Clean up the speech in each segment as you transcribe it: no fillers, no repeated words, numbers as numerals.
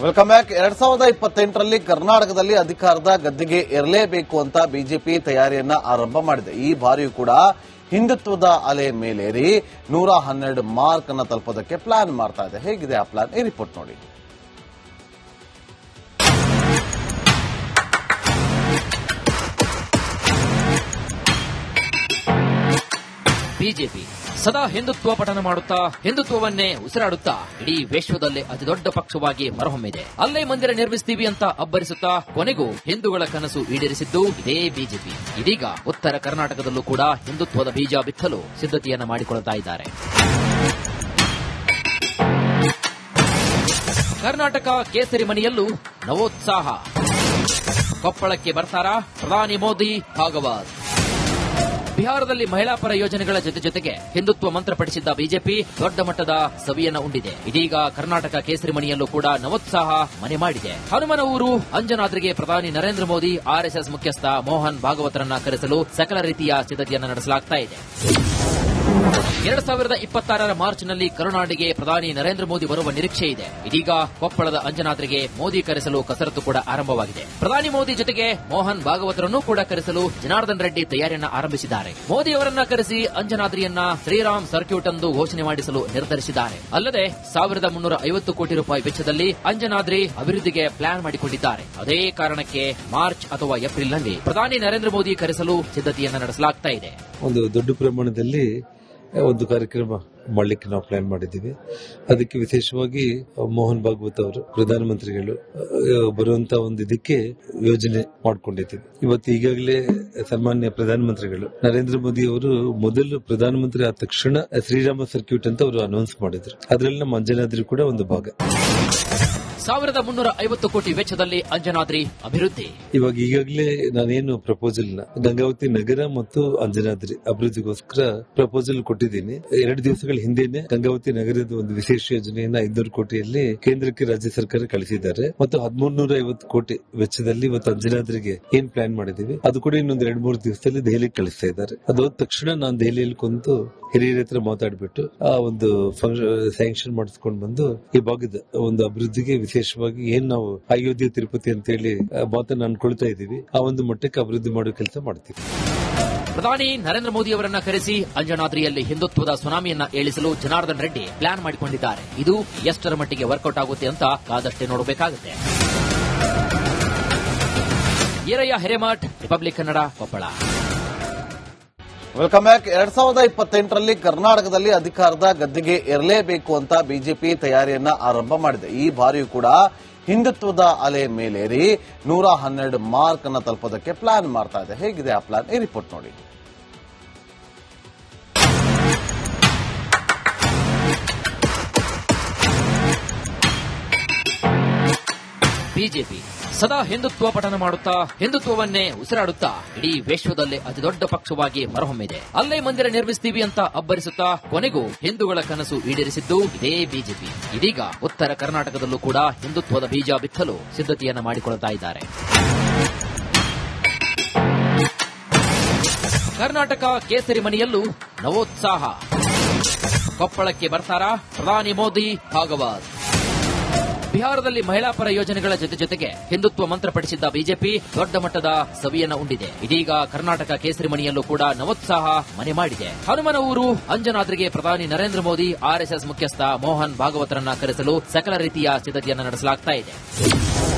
Welcome back. 2028ರಲ್ಲಿ ಕರ್ನಾಟಕದಲ್ಲಿ ಅಧಿಕಾರದ ಗದ್ದಿಗೆ ಏರಲೇಬೇಕು ಅಂತ ಬಿಜೆಪಿ ತಯಾರಿಯನ್ನ ಆರಂಭ ಮಾಡಿದೆ. ಈ ಬಾರಿಯೂ ಕೂಡ ಹಿಂದುತ್ವದ ಅಲೆ ಮೇಲೇರಿ 112 ಮಾರ್ಕ್ ಅನ್ನು ತಲುಪೋದಕ್ಕೆ ಪ್ಲಾನ್ ಮಾಡ್ತಾ ಇದೆ. ಹೇಗಿದೆ ಆ ಪ್ಲಾನ್? ಈ ರಿಪೋರ್ಟ್ ನೋಡಿ. ಬಿಜೆಪಿ ಸದಾ ಹಿಂದುತ್ವ ಪಠನ ಮಾಡುತ್ತಾ ಹಿಂದುತ್ವವನ್ನೇ ಉಸಿರಾಡುತ್ತಾ ಇಡೀ ವಿಶ್ವದಲ್ಲೇ ಅತಿದೊಡ್ಡ ಪಕ್ಷವಾಗಿ ಹೊರಹೊಮ್ಮಿದೆ. ಅಲ್ಲೇ ಮಂದಿರ ನಿರ್ಮಿಸ್ತೀವಿ ಅಂತ ಅಬ್ಬರಿಸುತ್ತಾ ಕೊನೆಗೂ ಹಿಂದೂಗಳ ಕನಸು ಈಡೇರಿಸಿದ್ದು ಇದೇ ಬಿಜೆಪಿ. ಇದೀಗ ಉತ್ತರ ಕರ್ನಾಟಕದಲ್ಲೂ ಕೂಡ ಹಿಂದುತ್ವದ ಬೀಜ ಬಿತ್ತಲು ಸಿದ್ಧತೆಯನ್ನ ಮಾಡಿಕೊಳ್ಳುತ್ತಾ ಇದ್ದಾರೆ. ಕರ್ನಾಟಕ ಕೇಸರಿ ಮನೆಯಲ್ಲೂ ನವೋತ್ಸಾಹ. ಕೊಪ್ಪಳಕ್ಕೆ ಬರ್ತಾರಾ ಪ್ರಧಾನಿ ಮೋದಿ ಭಾಗವತ್. ಬಿಹಾರದಲ್ಲಿ ಮಹಿಳಾ ಪರ ಯೋಜನೆಗಳ ಜೊತೆಗೆ ಹಿಂದುತ್ವ ಮಂತ್ರ ಪಠಿಸಿದ್ದ ಬಿಜೆಪಿ ದೊಡ್ಡ ಮಟ್ಟದ ಸವಿಯನ್ನ ಉಂಡಿದೆ. ಇದೀಗ ಕರ್ನಾಟಕ ಕೇಸರಿ ಮನೆಯಲ್ಲೂ ಕೂಡ ನವೋತ್ಸಾಹ ಮನೆ ಮಾಡಿದೆ. ಹನುಮನ ಊರು ಅಂಜನಾದ್ರಿಗೆ ಪ್ರಧಾನಿ ನರೇಂದ್ರ ಮೋದಿ ಆರ್ಎಸ್ಎಸ್ ಮುಖ್ಯಸ್ಥ ಮೋಹನ್ ಭಾಗವತರನ್ನ ಕರೆಸಲು ಸಕಲ ರೀತಿಯ ಸಿದ್ಧತೆಯನ್ನು ನಡೆಸಲಾಗ್ತಾ ಇದೆ. 2026ರ ಮಾರ್ಚ್ನಲ್ಲಿ ಕರುನಾಡಿಗೆ ಪ್ರಧಾನಿ ನರೇಂದ್ರ ಮೋದಿ ಬರುವ ನಿರೀಕ್ಷೆ ಇದೆ. ಇದೀಗ ಕೊಪ್ಪಳದ ಅಂಜನಾದ್ರಿಗೆ ಮೋದಿ ಕರೆಸಲು ಕಸರತ್ತು ಕೂಡ ಆರಂಭವಾಗಿದೆ. ಪ್ರಧಾನಿ ಮೋದಿ ಜೊತೆಗೆ ಮೋಹನ್ ಭಾಗವತರನ್ನು ಕೂಡ ಕರೆಸಲು ಜನಾರ್ದನ್ ರೆಡ್ಡಿ ತಯಾರಿಯನ್ನ ಆರಂಭಿಸಿದ್ದಾರೆ. ಮೋದಿ ಅವರನ್ನ ಕರೆಸಿ ಅಂಜನಾದ್ರಿಯನ್ನ ಶ್ರೀರಾಮ್ ಸರ್ಕ್ಯೂಟ್ ಎಂದು ಘೋಷಣೆ ಮಾಡಿಸಲು ನಿರ್ಧರಿಸಿದ್ದಾರೆ. ಅಲ್ಲದೆ 1350 ಕೋಟಿ ರೂಪಾಯಿ ವೆಚ್ಚದಲ್ಲಿ ಅಂಜನಾದ್ರಿ ಅಭಿವೃದ್ಧಿಗೆ ಪ್ಲಾನ್ ಮಾಡಿಕೊಂಡಿದ್ದಾರೆ. ಅದೇ ಕಾರಣಕ್ಕೆ ಮಾರ್ಚ್ ಅಥವಾ ಏಪ್ರಿಲ್ನಲ್ಲಿ ಪ್ರಧಾನಿ ನರೇಂದ್ರ ಮೋದಿ ಕರೆಸಲು ಸಿದ್ಧತೆಯನ್ನ ನಡೆಸಲಾಗ್ತಾ ಇದೆ. ಒಂದು ದೊಡ್ಡ ಪ್ರಮಾಣದಲ್ಲಿ ಒಂದು ಕಾರ್ಯಕ್ರಮ ಮಾಡಲಿಕ್ಕೆ ನಾವು ಪ್ಲಾನ್ ಮಾಡಿದ್ದೀವಿ. ಅದಕ್ಕೆ ವಿಶೇಷವಾಗಿ ಮೋಹನ್ ಭಾಗವತ್ ಅವರು ಪ್ರಧಾನಮಂತ್ರಿಗಳು ಬರುವಂತಹ ಒಂದು ಇದಕ್ಕೆ ಯೋಜನೆ ಮಾಡಿಕೊಂಡಿದ್ದೀವಿ. ಇವತ್ತು ಈಗಾಗಲೇ ಸನ್ಮಾನ್ಯ ಪ್ರಧಾನಮಂತ್ರಿಗಳು ನರೇಂದ್ರ ಮೋದಿ ಅವರು ಮೊದಲು ಪ್ರಧಾನಮಂತ್ರಿ ಆದ ತಕ್ಷಣ ಶ್ರೀರಾಮ ಸರ್ಕ್ಯೂಟ್ ಅಂತ ಅವರು ಅನೌನ್ಸ್ ಮಾಡಿದ್ರು. ಅದರಲ್ಲಿ ನಮ್ಮ ಅಂಜನಾದ್ರಿ ಕೂಡ ಒಂದು ಭಾಗ. 1350 ಕೋಟಿ ವೆಚ್ಚದಲ್ಲಿ ಅಂಜನಾದ್ರಿ ಅಭಿವೃದ್ಧಿ. ಇವಾಗ ಈಗಾಗಲೇ ನಾನೇನು ಪ್ರಪೋಸಲ್ ಗಂಗಾವತಿ ನಗರ ಮತ್ತು ಅಂಜನಾದ್ರಿ ಅಭಿವೃದ್ಧಿಗೋಸ್ಕರ ಪ್ರಪೋಸಲ್ ಕೊಟ್ಟಿದ್ದೀನಿ. 2 ದಿವಸಗಳ ಹಿಂದೆನೆ ಗಂಗಾವತಿ ನಗರದ ಒಂದು ವಿಶೇಷ ಯೋಜನೆಯನ್ನ 500 ಕೋಟಿಯಲ್ಲಿ ಕೇಂದ್ರಕ್ಕೆ ರಾಜ್ಯ ಸರ್ಕಾರ ಕಳಿಸಿದ್ದಾರೆ. ಮತ್ತು 1350 ಕೋಟಿ ವೆಚ್ಚದಲ್ಲಿ ಇವತ್ತು ಅಂಜನಾದ್ರಿಗೆ ಏನ್ ಪ್ಲಾನ್ ಮಾಡಿದೀವಿ ಅದು ಕೂಡ ಇನ್ನೊಂದು 2-3 ದಿವಸದಲ್ಲಿ ದೆಹಲಿಗೆ ಕಳಿಸ್ತಾ ಇದ್ದಾರೆ. ಅದಾದ ತಕ್ಷಣ ನಾನು ದೆಹಲಿಯಲ್ಲಿ ಕುಂತು ಹಿರಿಯರ ಹತ್ರ ಮಾತಾಡ್ಬಿಟ್ಟು ಆ ಒಂದು ಸ್ಯಾಂಕ್ಷನ್ ಮಾಡಿಸ್ಕೊಂಡು ಬಂದು ಈ ಭಾಗದ ಒಂದು ಅಭಿವೃದ್ಧಿಗೆ ವಿಶೇಷವಾಗಿ ಏನ್ ನಾವು ಅಯೋಧ್ಯೆ ತಿರುಪತಿ ಅಂತ ಹೇಳಿ ಮಾತನ್ನ ಅನ್ಕೊಳ್ತಾ ಇದೀವಿ, ಆ ಒಂದು ಮಟ್ಟಕ್ಕೆ ಅಭಿವೃದ್ಧಿ ಮಾಡೋ ಕೆಲಸ ಮಾಡ್ತೀವಿ. ಪ್ರಧಾನಿ ನರೇಂದ್ರ ಮೋದಿ ಅವರನ್ನ ಕರೆಸಿ ಅಂಜನಾದ್ರಿಯಲ್ಲಿ ಹಿಂದುತ್ವದ ಸುನಾಮಿಯನ್ನ ಏಳಿಸಲು ಜನಾರ್ದನ್ ರೆಡ್ಡಿ ಪ್ಲಾನ್ ಮಾಡಿಕೊಂಡಿದ್ದಾರೆ. ಇದು ಎಷ್ಟರ ಮಟ್ಟಿಗೆ ವರ್ಕೌಟ್ ಆಗುತ್ತೆ ಅಂತ ಕಾದಷ್ಟೇ ನೋಡಬೇಕಾಗುತ್ತೆ. Eerayya Hiremath, Republic Kannada, Koppal. Welcome back. 2028ರಲ್ಲಿ ಕರ್ನಾಟಕದಲ್ಲಿ ಅಧಿಕಾರದ ಗದ್ದಿಗೆ ಏರಲೇಬೇಕು ಅಂತ ಬಿಜೆಪಿ ತಯಾರಿಯನ್ನ ಆರಂಭ ಮಾಡಿದೆ. ಈ ಬಾರಿಯೂ ಕೂಡ ಹಿಂದುತ್ವದ ಅಲೆ ಮೇಲೇರಿ 112 ಮಾರ್ಕ್ ಅನ್ನು ತಲುಪೋದಕ್ಕೆ ಪ್ಲಾನ್ ಮಾಡ್ತಾ ಇದೆ. ಹೇಗಿದೆ ಆ ಪ್ಲಾನ್? ಈ ರಿಪೋರ್ಟ್ ನೋಡಿ. ಬಿಜೆಪಿ ಸದಾ ಹಿಂದುತ್ವ ಪಠನ ಮಾಡುತ್ತಾ ಹಿಂದುತ್ವವನ್ನೇ ಉಸಿರಾಡುತ್ತಾ ಇಡೀ ವಿಶ್ವದಲ್ಲೇ ಅತಿದೊಡ್ಡ ಪಕ್ಷವಾಗಿ ಹೊರಹೊಮ್ಮಿದೆ. ಅಲ್ಲೇ ಮಂದಿರ ನಿರ್ಮಿಸ್ತೀವಿ ಅಂತ ಅಬ್ಬರಿಸುತ್ತಾ ಕೊನೆಗೂ ಹಿಂದೂಗಳ ಕನಸು ಈಡೇರಿಸಿದ್ದು ಇದೇ ಬಿಜೆಪಿ. ಇದೀಗ ಉತ್ತರ ಕರ್ನಾಟಕದಲ್ಲೂ ಕೂಡ ಹಿಂದುತ್ವದ ಬೀಜ ಬಿತ್ತಲು ಸಿದ್ಧತೆಯನ್ನ ಮಾಡಿಕೊಳ್ಳುತ್ತಾ ಇದ್ದಾರೆ. ಕರ್ನಾಟಕ ಕೇಸರಿ ಮನೆಯಲ್ಲೂ ನವೋತ್ಸಾಹ. ಕೊಪ್ಪಳಕ್ಕೆ ಬರ್ತಾರಾ ಪ್ರಧಾನಿ ಮೋದಿ ಭಾಗವತ್. ಬಿಹಾರದಲ್ಲಿ ಮಹಿಳಾ ಪರ ಯೋಜನೆಗಳ ಜೊತೆಗೆ ಹಿಂದುತ್ವ ಮಂತ್ರ ಪಠಿಸಿದ್ದ ಬಿಜೆಪಿ ದೊಡ್ಡ ಮಟ್ಟದ ಸವಿಯನ್ನ ಉಂಡಿದೆ. ಇದೀಗ ಕರ್ನಾಟಕ ಕೇಸರಿ ಮನೆಯಲ್ಲೂ ಕೂಡ ನವೋತ್ಸಾಹ ಮನೆ ಮಾಡಿದೆ. ಹನುಮನ ಊರು ಅಂಜನಾದ್ರಿಗೆ ಪ್ರಧಾನಿ ನರೇಂದ್ರ ಮೋದಿ ಆರ್ಎಸ್ಎಸ್ ಮುಖ್ಯಸ್ಥ ಮೋಹನ್ ಭಾಗವತರನ್ನ ಕರೆಸಲು ಸಕಲ ರೀತಿಯ ಸಿದ್ಧತೆಯನ್ನು ನಡೆಸಲಾಗ್ತಾ ಇದೆ.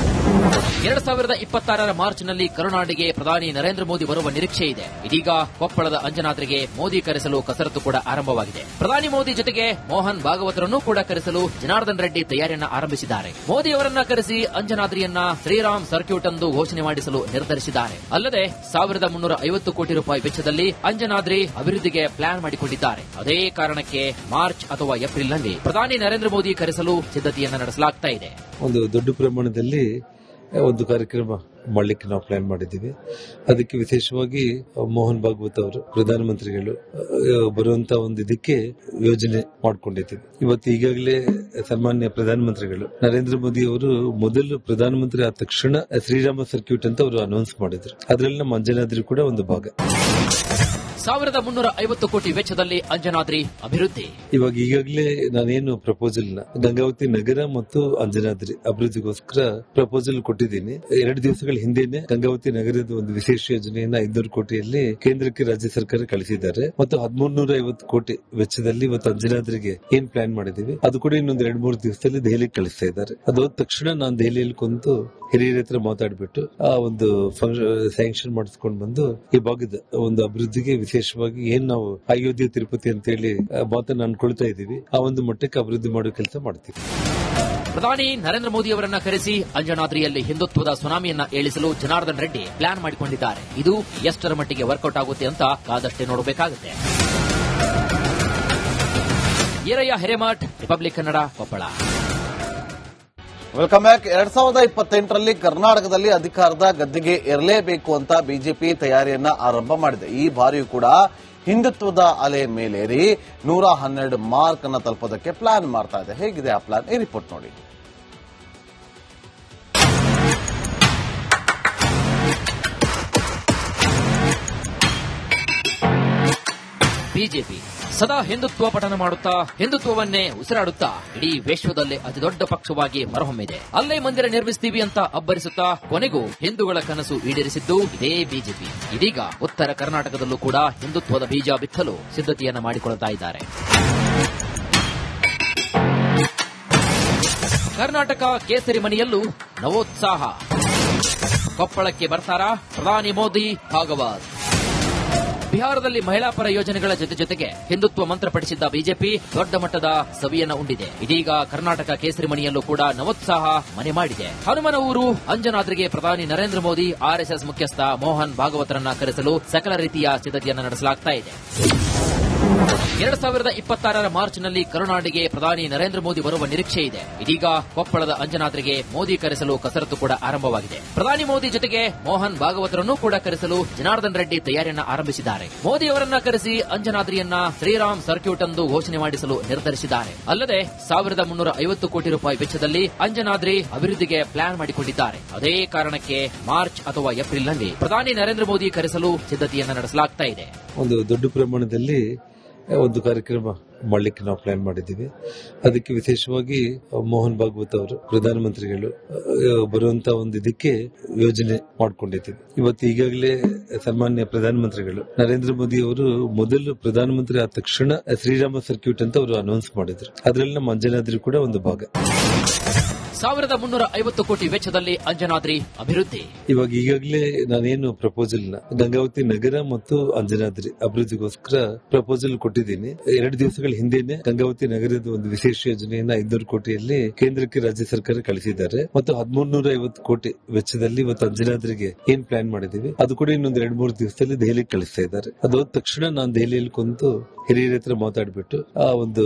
2026ರ ಮಾರ್ಚ್ನಲ್ಲಿ ಕರುನಾಡಿಗೆ ಪ್ರಧಾನಿ ನರೇಂದ್ರ ಮೋದಿ ಬರುವ ನಿರೀಕ್ಷೆ ಇದೆ. ಇದೀಗ ಕೊಪ್ಪಳದ ಅಂಜನಾದ್ರಿಗೆ ಮೋದಿ ಕರೆಸಲು ಕಸರತ್ತು ಕೂಡ ಆರಂಭವಾಗಿದೆ. ಪ್ರಧಾನಿ ಮೋದಿ ಜೊತೆಗೆ ಮೋಹನ್ ಭಾಗವತರನ್ನು ಕೂಡ ಕರೆಸಲು ಜನಾರ್ದನ್ ರೆಡ್ಡಿ ತಯಾರಿಯನ್ನ ಆರಂಭಿಸಿದ್ದಾರೆ. ಮೋದಿ ಅವರನ್ನ ಕರೆಸಿ ಅಂಜನಾದ್ರಿಯನ್ನ ಶ್ರೀರಾಮ್ ಸರ್ಕ್ಯೂಟ್ ಎಂದು ಘೋಷಣೆ ಮಾಡಿಸಲು ನಿರ್ಧರಿಸಿದ್ದಾರೆ. ಅಲ್ಲದೆ 1350 ಕೋಟಿ ರೂಪಾಯಿ ವೆಚ್ಚದಲ್ಲಿ ಅಂಜನಾದ್ರಿ ಅಭಿವೃದ್ಧಿಗೆ ಪ್ಲಾನ್ ಮಾಡಿಕೊಂಡಿದ್ದಾರೆ. ಅದೇ ಕಾರಣಕ್ಕೆ ಮಾರ್ಚ್ ಅಥವಾ ಏಪ್ರಿಲ್ನಲ್ಲಿ ಪ್ರಧಾನಿ ನರೇಂದ್ರ ಮೋದಿ ಕರೆಸಲು ಸಿದ್ಧತೆಯನ್ನ ನಡೆಸಲಾಗ್ತಾ ಇದೆ. ಒಂದು ದೊಡ್ಡ ಪ್ರಮಾಣದಲ್ಲಿ ಒಂದು ಕಾರ್ಯಕ್ರಮ ಮಾಡಲಿಕ್ಕೆ ನಾವು ಪ್ಲಾನ್ ಮಾಡಿದ್ದೀವಿ. ಅದಕ್ಕೆ ವಿಶೇಷವಾಗಿ ಮೋಹನ್ ಭಾಗವತ್ ಅವರು ಪ್ರಧಾನಮಂತ್ರಿಗಳು ಬರುವಂತಹ ಒಂದು ಇದಕ್ಕೆ ಯೋಜನೆ ಮಾಡಿಕೊಂಡಿದ್ದೀವಿ. ಇವತ್ತು ಈಗಾಗಲೇ ಸನ್ಮಾನ್ಯ ಪ್ರಧಾನಮಂತ್ರಿಗಳು ನರೇಂದ್ರ ಮೋದಿ ಅವರು ಮೊದಲು ಪ್ರಧಾನಮಂತ್ರಿ ಆದ ತಕ್ಷಣ ಶ್ರೀರಾಮ ಸರ್ಕ್ಯೂಟ್ ಅಂತ ಅವರು ಅನೌನ್ಸ್ ಮಾಡಿದ್ರು. ಅದರಲ್ಲಿ ನಮ್ಮ ಅಂಜನಾದ್ರಿ ಕೂಡ ಒಂದು ಭಾಗ. 1350 ಕೋಟಿ ವೆಚ್ಚದಲ್ಲಿ ಅಂಜನಾದ್ರಿ ಅಭಿವೃದ್ಧಿ. ಇವಾಗ ಈಗಾಗಲೇ ನಾನೇನು ಪ್ರಪೋಸಲ್ ಗಂಗಾವತಿ ನಗರ ಮತ್ತು ಅಂಜನಾದ್ರಿ ಅಭಿವೃದ್ಧಿಗೋಸ್ಕರ ಪ್ರಪೋಸಲ್ ಕೊಟ್ಟಿದ್ದೀನಿ. 2 ದಿವಸಗಳ ಹಿಂದೆನೆ ಗಂಗಾವತಿ ನಗರದ ಒಂದು ವಿಶೇಷ ಯೋಜನೆಯನ್ನ 500 ಕೋಟಿಯಲ್ಲಿ ಕೇಂದ್ರಕ್ಕೆ ರಾಜ್ಯ ಸರ್ಕಾರ ಕಳಿಸಿದ್ದಾರೆ ಮತ್ತು 1350 ಕೋಟಿ ವೆಚ್ಚದಲ್ಲಿ ಇವತ್ತು ಅಂಜನಾದ್ರಿಗೆ ಏನ್ ಪ್ಲಾನ್ ಮಾಡಿದೀವಿ ಅದು ಕೂಡ ಇನ್ನೊಂದು 2-3 ದಿವಸದಲ್ಲಿ ದೆಹಲಿಗೆ ಕಳಿಸ್ತಾ ಇದ್ದಾರೆ. ಅದು ತಕ್ಷಣ ನಾನು ದೆಹಲಿಯಲ್ಲಿ ಕುಂತು ಹಿರಿಯರ ಹತ್ರ ಮಾತಾಡ್ಬಿಟ್ಟು ಆ ಒಂದು ಸ್ಯಾಂಕ್ಷನ್ ಮಾಡಿಸ್ಕೊಂಡು ಬಂದು ಈ ಭಾಗದ ಒಂದು ಅಭಿವೃದ್ಧಿಗೆ ವಿಶೇಷವಾಗಿ ಏನ್ ನಾವು ಅಯೋಧ್ಯೆ ತಿರುಪತಿ ಅಂತ ಹೇಳಿ ಮಾತನ್ನ ಅನ್ಕೊಳ್ತಾ ಇದೀವಿ ಆ ಒಂದು ಮಟ್ಟಕ್ಕೆ ಅಭಿವೃದ್ಧಿ ಮಾಡೋ ಕೆಲಸ ಮಾಡ್ತೀವಿ. ಪ್ರಧಾನಿ ನರೇಂದ್ರ ಮೋದಿ ಅವರನ್ನ ಕರೆಸಿ ಅಂಜನಾದ್ರಿಯಲ್ಲಿ ಹಿಂದುತ್ವದ ಸುನಾಮಿಯನ್ನ ಏಳಿಸಲು ಜನಾರ್ದನ್ ರೆಡ್ಡಿ ಪ್ಲಾನ್ ಮಾಡಿಕೊಂಡಿದ್ದಾರೆ. ಇದು ಎಷ್ಟರ ಮಟ್ಟಿಗೆ ವರ್ಕೌಟ್ ಆಗುತ್ತೆ ಅಂತ ಕಾದಷ್ಟೇ ನೋಡಬೇಕಾಗುತ್ತೆ. Eerayya Hiremath, Republic Kannada, Koppal. Welcome back. 2028ರಲ್ಲಿ ಕರ್ನಾಟಕದಲ್ಲಿ ಅಧಿಕಾರದ ಗದ್ದಿಗೆ ಏರಲೇಬೇಕು ಅಂತ ಬಿಜೆಪಿ ತಯಾರಿಯನ್ನ ಆರಂಭ ಮಾಡಿದೆ. ಈ ಬಾರಿಯೂ ಕೂಡ ಹಿಂದುತ್ವದ ಅಲೆ ಮೇಲೇರಿ 112 ಮಾರ್ಕ್ ಅನ್ನು ತಲುಪೋದಕ್ಕೆ ಪ್ಲಾನ್ ಮಾಡ್ತಾ ಇದೆ. ಹೇಗಿದೆ ಆ ಪ್ಲಾನ್? ಈ ರಿಪೋರ್ಟ್ ನೋಡಿ. ಬಿಜೆಪಿ ಸದಾ ಹಿಂದುತ್ವ ಪಠನ ಮಾಡುತ್ತಾ ಹಿಂದುತ್ವವನ್ನೇ ಉಸಿರಾಡುತ್ತಾ ಇಡೀ ವಿಶ್ವದಲ್ಲೇ ಅತಿದೊಡ್ಡ ಪಕ್ಷವಾಗಿ ಹೊರಹೊಮ್ಮಿದೆ. ಅಲ್ಲೇ ಮಂದಿರ ನಿರ್ಮಿಸ್ತೀವಿ ಅಂತ ಅಬ್ಬರಿಸುತ್ತಾ ಕೊನೆಗೂ ಹಿಂದೂಗಳ ಕನಸು ಈಡೇರಿಸಿದ್ದು ಇದೇ ಬಿಜೆಪಿ. ಇದೀಗ ಉತ್ತರ ಕರ್ನಾಟಕದಲ್ಲೂ ಕೂಡ ಹಿಂದುತ್ವದ ಬೀಜ ಬಿತ್ತಲು ಸಿದ್ಧತೆಯನ್ನ ಮಾಡಿಕೊಳ್ಳುತ್ತಾ ಇದ್ದಾರೆ. ಕರ್ನಾಟಕ ಕೇಸರಿ ಮನೆಯಲ್ಲೂ ನವೋತ್ಸಾಹ. ಕೊಪ್ಪಳಕ್ಕೆ ಬರ್ತಾರಾ ಪ್ರಧಾನಿ ಮೋದಿ ಭಾಗವತ್. ಬಿಹಾರದಲ್ಲಿ ಮಹಿಳಾ ಪರ ಯೋಜನೆಗಳ ಜೊತೆಗೆ ಹಿಂದುತ್ವ ಮಂತ್ರ ಪಠಿಸಿದ್ದ ಬಿಜೆಪಿ ದೊಡ್ಡ ಮಟ್ಟದ ಸವಿಯನ್ನ ಉಂಡಿದೆ. ಇದೀಗ ಕರ್ನಾಟಕ ಕೇಸರಿ ಮನೆಯಲ್ಲೂ ಕೂಡ ನವೋತ್ಸಾಹ ಮನೆ ಮಾಡಿದೆ. ಹನುಮನ ಊರು ಅಂಜನಾದ್ರಿಗೆ ಪ್ರಧಾನಿ ನರೇಂದ್ರ ಮೋದಿ ಆರ್ಎಸ್ಎಸ್ ಮುಖ್ಯಸ್ಥ ಮೋಹನ್ ಭಾಗವತರನ್ನ ಕರೆಸಲು ಸಕಲ ರೀತಿಯ ಸಿದ್ಧತೆಯನ್ನು ನಡೆಸಲಾಗ್ತಾ ಇದೆ. 2026ರ ಮಾರ್ಚ್ನಲ್ಲಿ ಕರುನಾಡಿಗೆ ಪ್ರಧಾನಿ ನರೇಂದ್ರ ಮೋದಿ ಬರುವ ನಿರೀಕ್ಷೆ ಇದೆ. ಇದೀಗ ಕೊಪ್ಪಳದ ಅಂಜನಾದ್ರಿಗೆ ಮೋದಿ ಕರೆಸಲು ಕಸರತ್ತು ಕೂಡ ಆರಂಭವಾಗಿದೆ. ಪ್ರಧಾನಿ ಮೋದಿ ಜೊತೆಗೆ ಮೋಹನ್ ಭಾಗವತರನ್ನು ಕೂಡ ಕರೆಸಲು ಜನಾರ್ದನ್ ರೆಡ್ಡಿ ತಯಾರಿಯನ್ನ ಆರಂಭಿಸಿದ್ದಾರೆ. ಮೋದಿ ಅವರನ್ನ ಕರೆಸಿ ಅಂಜನಾದ್ರಿಯನ್ನ ಶ್ರೀರಾಮ್ ಸರ್ಕ್ಯೂಟ್ ಎಂದು ಘೋಷಣೆ ಮಾಡಿಸಲು ನಿರ್ಧರಿಸಿದ್ದಾರೆ. ಅಲ್ಲದೆ 1350 ಕೋಟಿ ರೂಪಾಯಿ ವೆಚ್ಚದಲ್ಲಿ ಅಂಜನಾದ್ರಿ ಅಭಿವೃದ್ಧಿಗೆ ಪ್ಲಾನ್ ಮಾಡಿಕೊಂಡಿದ್ದಾರೆ. ಅದೇ ಕಾರಣಕ್ಕೆ ಮಾರ್ಚ್ ಅಥವಾ ಏಪ್ರಿಲ್ನಲ್ಲಿ ಪ್ರಧಾನಿ ನರೇಂದ್ರ ಮೋದಿ ಕರೆಸಲು ಸಿದ್ಧತೆಯನ್ನ ನಡೆಸಲಾಗ್ತಾ ಇದೆ. ಒಂದು ದೊಡ್ಡ ಪ್ರಮಾಣದಲ್ಲಿ ಒಂದು ಕಾರ್ಯಕ್ರಮ ಮಾಡಲಿಕ್ಕೆ ನಾವು ಪ್ಲಾನ್ ಮಾಡಿದ್ದೀವಿ. ಅದಕ್ಕೆ ವಿಶೇಷವಾಗಿ ಮೋಹನ್ ಭಾಗವತ್ ಅವರು ಪ್ರಧಾನಮಂತ್ರಿಗಳು ಬರುವಂತ ಒಂದು ಇದಕ್ಕೆ ಯೋಜನೆ ಮಾಡ್ಕೊಂಡಿದ್ದೀವಿ. ಇವತ್ತು ಈಗಾಗಲೇ ಸನ್ಮಾನ್ಯ ಪ್ರಧಾನಮಂತ್ರಿಗಳು ನರೇಂದ್ರ ಮೋದಿ ಅವರು ಮೊದಲು ಪ್ರಧಾನಮಂತ್ರಿ ಆದ ತಕ್ಷಣ ಶ್ರೀರಾಮ ಸರ್ಕ್ಯೂಟ್ ಅಂತ ಅವರು ಅನೌನ್ಸ್ ಮಾಡಿದ್ರು. ಅದರಲ್ಲಿ ನಮ್ಮ ಅಂಜನಾದ್ರಿ ಕೂಡ ಒಂದು ಭಾಗ. 1350 ಕೋಟಿ ವೆಚ್ಚದಲ್ಲಿ ಅಂಜನಾದ್ರಿ ಅಭಿವೃದ್ಧಿ. ಇವಾಗ ಈಗಾಗಲೇ ನಾನೇನು ಪ್ರಪೋಸಲ್ ಗಂಗಾವತಿ ನಗರ ಮತ್ತು ಅಂಜನಾದ್ರಿ ಅಭಿವೃದ್ಧಿಗೋಸ್ಕರ ಪ್ರಪೋಸಲ್ ಕೊಟ್ಟಿದ್ದೀನಿ. 2 ದಿವಸಗಳ ಹಿಂದೆನೆ ಗಂಗಾವತಿ ನಗರದ ಒಂದು ವಿಶೇಷ ಯೋಜನೆಯನ್ನ 500 ಕೋಟಿಯಲ್ಲಿ ಕೇಂದ್ರಕ್ಕೆ ರಾಜ್ಯ ಸರ್ಕಾರ ಕಳಿಸಿದ್ದಾರೆ ಮತ್ತು 1350 ಕೋಟಿ ವೆಚ್ಚದಲ್ಲಿ ಇವತ್ತು ಅಂಜನಾದ್ರಿಗೆ ಏನ್ ಪ್ಲಾನ್ ಮಾಡಿದೀವಿ ಅದು ಕೂಡ ಇನ್ನೊಂದು 2-3 ದಿವಸದಲ್ಲಿ ದೆಹಲಿಗೆ ಕಳಿಸ್ತಾ ಇದ್ದಾರೆ. ಅದು ತಕ್ಷಣ ನಾನು ದೆಹಲಿಯಲ್ಲಿ ಕುಂತು ಹಿರಿಯರ ಹತ್ರ ಮಾತಾಡ್ಬಿಟ್ಟು ಆ ಒಂದು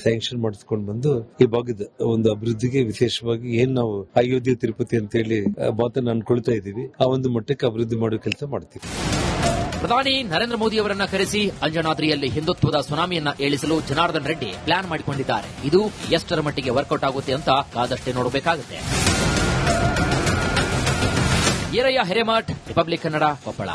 ಸ್ಯಾಂಕ್ಷನ್ ಮಾಡಿಸ್ಕೊಂಡು ಬಂದು ಈ ಭಾಗದ ಒಂದು ಅಭಿವೃದ್ಧಿಗೆ ವಿಶೇಷವಾಗಿ ಏನ್ ನಾವು ಅಯೋಧ್ಯೆ ತಿರುಪತಿ ಅಂತ ಹೇಳಿ ಮಾತನ್ನ ಅನ್ಕೊಳ್ತಾ ಇದೀವಿ ಆ ಒಂದು ಮಟ್ಟಕ್ಕೆ ಅಭಿವೃದ್ಧಿ ಮಾಡೋ ಕೆಲಸ ಮಾಡ್ತೀವಿ. ಪ್ರಧಾನಿ ನರೇಂದ್ರ ಮೋದಿ ಅವರನ್ನ ಕರೆಸಿ ಅಂಜನಾದ್ರಿಯಲ್ಲಿ ಹಿಂದುತ್ವದ ಸುನಾಮಿಯನ್ನ ಏಳಿಸಲು ಜನಾರ್ದನ್ ರೆಡ್ಡಿ ಪ್ಲಾನ್ ಮಾಡಿಕೊಂಡಿದ್ದಾರೆ. ಇದು ಎಷ್ಟರ ಮಟ್ಟಿಗೆ ವರ್ಕೌಟ್ ಆಗುತ್ತೆ ಅಂತ ಕಾದಷ್ಟೇ ನೋಡಬೇಕಾಗುತ್ತೆ. ಈರಯ್ಯ ಹಿರೇಮಠ್, ರಿಪಬ್ಲಿಕ್ ಕನ್ನಡ, ಕೊಪ್ಪಳ.